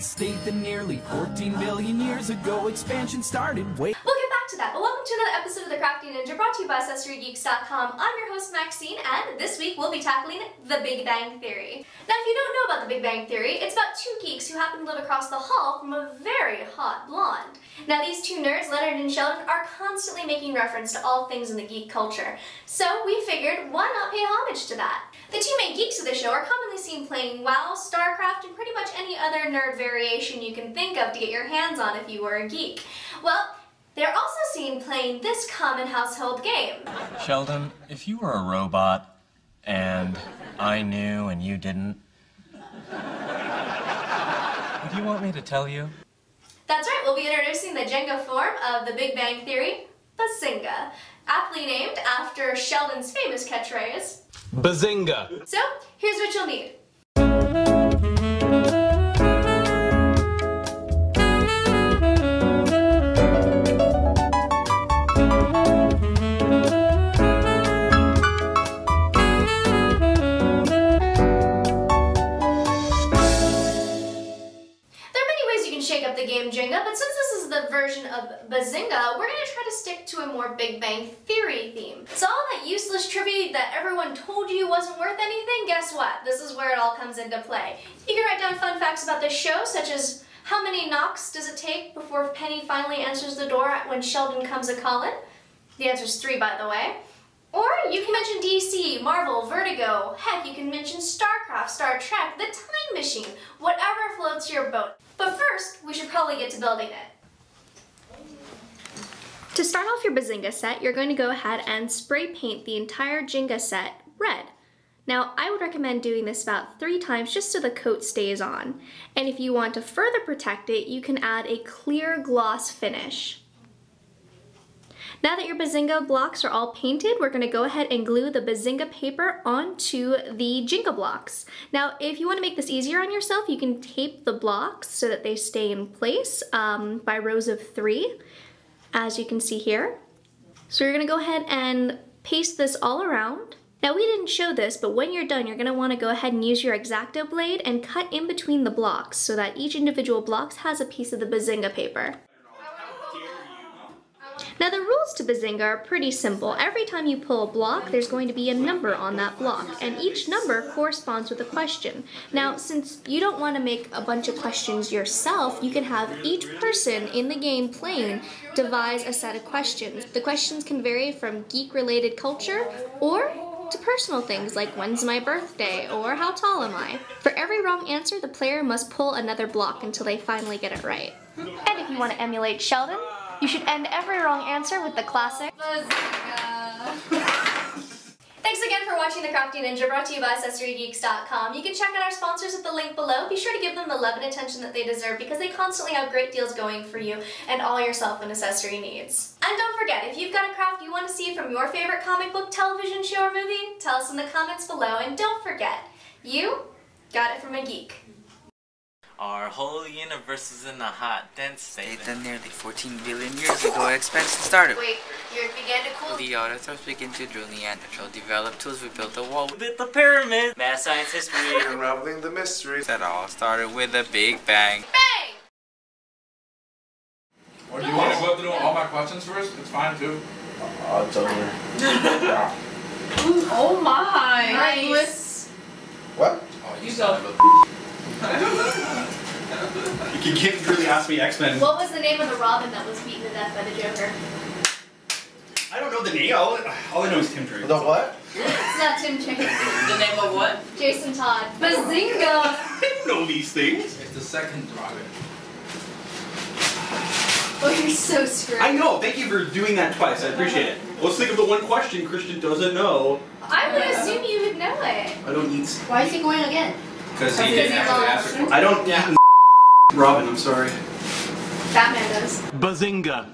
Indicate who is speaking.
Speaker 1: giant state that nearly 14 billion years ago expansion started. Wait.
Speaker 2: We'll get back to that, but welcome to another episode of the Crafty Ninja brought to you by AccessoryGeeks.com. I'm your host Maxine, and this week we'll be tackling the Big Bang Theory. Now, if you don't know about the Big Bang Theory, it's about two geeks who happen to live across the hall from a very hot blonde. Now, these two nerds, Leonard and Sheldon, are constantly making reference to all things in the geek culture. So we figured, why not pay homage to that? The two main geeks of the show are commonly seen playing WoW, StarCraft, and pretty much any other nerd variation you can think of to get your hands on if you were a geek. Well, they're also seen playing this common household game.
Speaker 3: Sheldon, if you were a robot, and I knew and you didn't, would you want me to tell you?
Speaker 2: That's right, we'll be introducing the Jenga form of the Big Bang Theory, BAZINGA, aptly named after Sheldon's famous catchphrase,
Speaker 4: BAZINGA!
Speaker 2: So, here's what you'll need. Shake up the game Jenga, but since this is the version of BAZINGA, we're going to try to stick to a more Big Bang Theory theme. So all that useless trivia that everyone told you wasn't worth anything, guess what? This is where it all comes into play. You can write down fun facts about this show, such as how many knocks does it take before Penny finally answers the door when Sheldon comes a-callin'? The answer's 3, by the way. Or you can mention DC, Marvel, Vertigo, heck, you can mention StarCraft, Star Trek, The Time Machine, whatever floats your boat. But first, we should probably get to building it. To start off your BAZINGA set, you're going to go ahead and spray paint the entire Jenga set red. Now, I would recommend doing this about 3 times just so the coat stays on. And if you want to further protect it, you can add a clear gloss finish. Now that your BAZINGA blocks are all painted, we're going to go ahead and glue the BAZINGA paper onto the Jenga blocks. Now, if you want to make this easier on yourself, you can tape the blocks so that they stay in place by rows of 3, as you can see here. So you're going to go ahead and paste this all around. Now, we didn't show this, but when you're done, you're going to want to go ahead and use your X-Acto blade and cut in between the blocks so that each individual block has a piece of the BAZINGA paper. Now the rules to BAZINGA are pretty simple. Every time you pull a block, there's going to be a number on that block, and each number corresponds with a question. Now, since you don't want to make a bunch of questions yourself, you can have each person in the game playing devise a set of questions. The questions can vary from geek-related culture or to personal things like when's my birthday or how tall am I. For every wrong answer, the player must pull another block until they finally get it right. And if you want to emulate Sheldon, you should end every wrong answer with the classic BAZINGA. Thanks again for watching the Crafty Ninja brought to you by AccessoryGeeks.com. You can check out our sponsors at the link below. Be sure to give them the love and attention that they deserve because they constantly have great deals going for you and all your self and accessory needs. And don't forget, if you've got a craft you want to see from your favorite comic book, television show, or movie, tell us in the comments below. And don't forget, you got it from a geek.
Speaker 5: Our whole universe is in a hot, dense state
Speaker 6: that nearly 14 billion years ago expansion started.
Speaker 2: Wait, you began to cool.
Speaker 6: The auditors began to drill Neanderthal, developed tools, we built a wall.
Speaker 5: We built the pyramid. Math, science, history.
Speaker 7: Unraveling the mystery.
Speaker 6: That all started with a Big Bang.
Speaker 2: Bang!
Speaker 7: Or do you want to go through all my questions first? It's fine too. It's over. Yeah.
Speaker 8: Oh my!
Speaker 2: Nice.
Speaker 7: What?
Speaker 8: Oh, you go.
Speaker 9: You can't really ask me X-Men.
Speaker 2: What was the name of the Robin that was beaten to death by the Joker?
Speaker 9: I don't know the name. All I know is Tim Drake.
Speaker 7: The what?
Speaker 2: It's not Tim Drake.
Speaker 8: The name of what?
Speaker 2: Jason Todd. BAZINGA!
Speaker 9: I don't know these things.
Speaker 7: It's the second Robin.
Speaker 2: Oh, you're so screwed.
Speaker 9: I know. Thank you for doing that twice. I appreciate it. Let's think of the one question Christian doesn't know.
Speaker 2: I would assume you would know it.
Speaker 9: I don't eat.
Speaker 8: Why is he going again?
Speaker 9: Because he didn't actually ask her. I don't eat
Speaker 7: Yeah.
Speaker 9: Robin. I'm sorry.
Speaker 2: Batman does.
Speaker 4: BAZINGA!